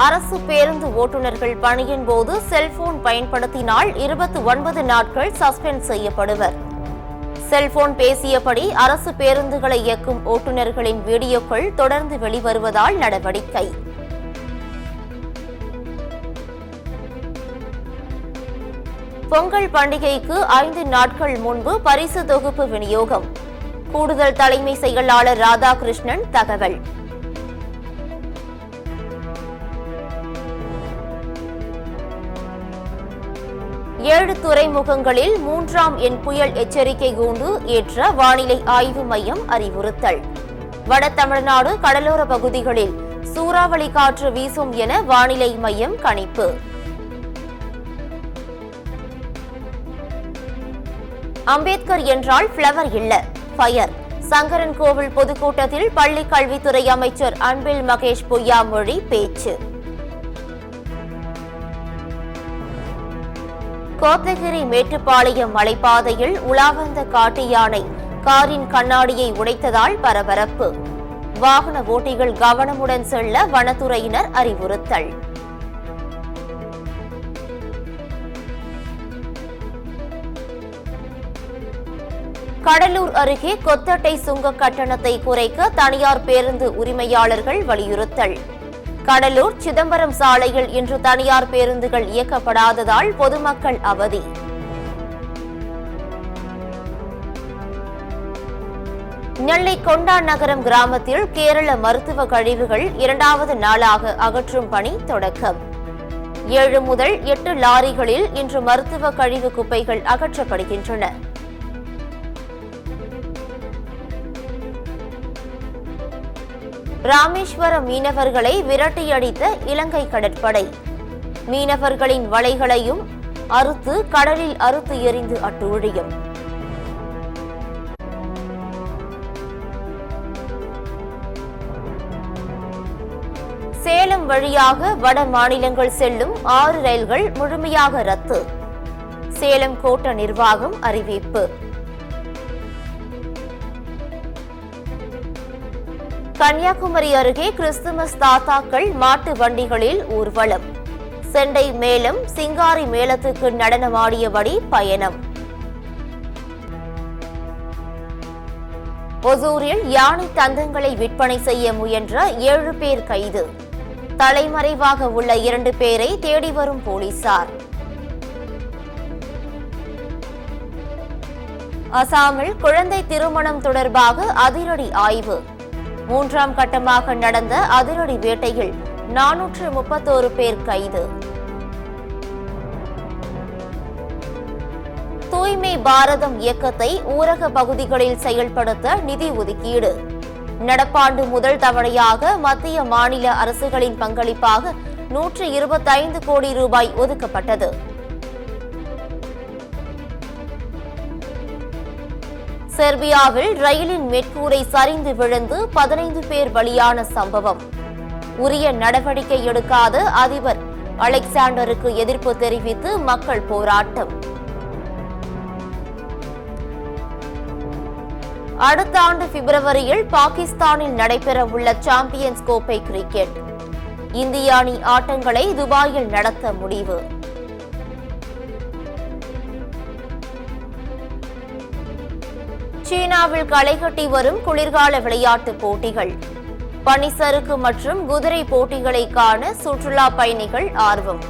அரசு பேருந்து ஓட்டுநர்கள் பணியின் போது செல்போன் பயன்படுத்தினால் 29 நாட்கள் சஸ்பெண்ட் செய்யப்படுவர். செல்போன் பேசியபடி அரசு பேருந்துகளை இயக்கும் ஓட்டுநர்களின் வீடியோக்கள் தொடர்ந்து வெளிவருவதால் நடவடிக்கை. பொங்கல் பண்டிகைக்கு 5 நாட்கள் முன்பு பரிசு தொகுப்பு விநியோகம். கூடுதல் தலைமை செயலாளர் ராதாகிருஷ்ணன் தகவல். ஏழு துறைமுகங்களில் 3ஆம் எண் புயல் எச்சரிக்கை கூண்டு ஏற்ற வானிலை ஆய்வு மையம் அறிவுறுத்தல். வட தமிழ்நாடு கடலோர பகுதிகளில் சூறாவளி காற்று வீசும் என வானிலை மையம் கணிப்பு. அம்பேத்கர் என்றால் பிளவர் இல்ல, ஃபயர். சங்கரன் கோவில் பொதுக்கூட்டத்தில் பள்ளி கல்வித்துறை அமைச்சர் அன்பில் மகேஷ் பொய்யாமொழி பேச்சு. கோத்தகிரி மேட்டுப்பாளையம் மலைப்பாதையில் உலாவந்த காட்டு யானை காரின் கண்ணாடியை உடைத்ததால் பரபரப்பு. வாகன ஓட்டிகள் கவனமுடன் செல்ல வனத்துறையினர் அறிவுறுத்தல். கடலூர் அருகே கொத்தட்டை சுங்க கட்டணத்தை குறைக்க தனியார் பேருந்து உரிமையாளர்கள் வலியுறுத்தல். கடலூர் சிதம்பரம் சாலையில் இன்று தனியார் பேருந்துகள் இயக்கப்படாததால் பொதுமக்கள் அவதி. நெல்லை கொண்டாநகரம் கிராமத்தில் கேரள மருத்துவ கழிவுகள் 2வது நாளாக அகற்றும் பணி தொடக்கம். 7 முதல் 8 லாரிகளில் இன்று மருத்துவ கழிவு குப்பைகள் அகற்றப்படுகின்றன. ராமேஸ்வரம் மீனவர்களை விரட்டியடித்த இலங்கை கடற்படை. மீனவர்களின் வலைகளையும் அறுத்து கடலில் அறுத்து எறிந்து அட்டூழியம். சேலம் வழியாக வட மாநிலங்கள் செல்லும் 6 ரயில்கள் முழுமையாக ரத்து. சேலம் கோட்ட நிர்வாகம் அறிவிப்பு. கன்னியாகுமரி அருகே கிறிஸ்துமஸ் தாத்தாக்கள் மாட்டு வண்டிகளில் ஊர்வலம். செண்டை மேளம் சிங்காரி மேளத்துக்கு நடனமாடியபடி பயணம். ஒசூரில் யானை தந்தங்களை விற்பனை செய்ய முயன்ற 7 பேர் கைது. தலைமறைவாக உள்ள 2 பேரை தேடி வரும் போலீசார். அசாமில் குழந்தை திருமணம் தொடர்பாக அதிரடி ஆய்வு. 3ஆம் கட்டமாக நடந்த அதிரடி வேட்டையில் 431 பேர் கைது. தூய்மை பாரதம் இயக்கத்தை ஊரக பகுதிகளில் செயல்படுத்த நிதி ஒதுக்கீடு. நடப்பாண்டு முதல் தவணையாக மத்திய மாநில அரசுகளின் பங்களிப்பாக 125 கோடி ரூபாய் ஒதுக்கப்பட்டது. செர்பியாவில் ரயிலின் மேற்கூரை சரிந்து விழுந்து 15 பேர் பலியான சம்பவம். உரிய நடவடிக்கை எடுக்காத அதிபர் அலெக்சாண்டருக்கு எதிர்ப்பு தெரிவித்து மக்கள் போராட்டம். அடுத்த ஆண்டு பிப்ரவரியில் பாகிஸ்தானில் நடைபெறவுள்ள சாம்பியன்ஸ் கோப்பை கிரிக்கெட். இந்திய அணி ஆட்டங்களை துபாயில் நடத்த முடிவு. சீனாவில் களைகட்டி வரும் குளிர்கால விளையாட்டுப் போட்டிகள். பனிசறுக்கு மற்றும் குதிரை போட்டிகளை காண சுற்றுலா பயணிகள் ஆர்வம்.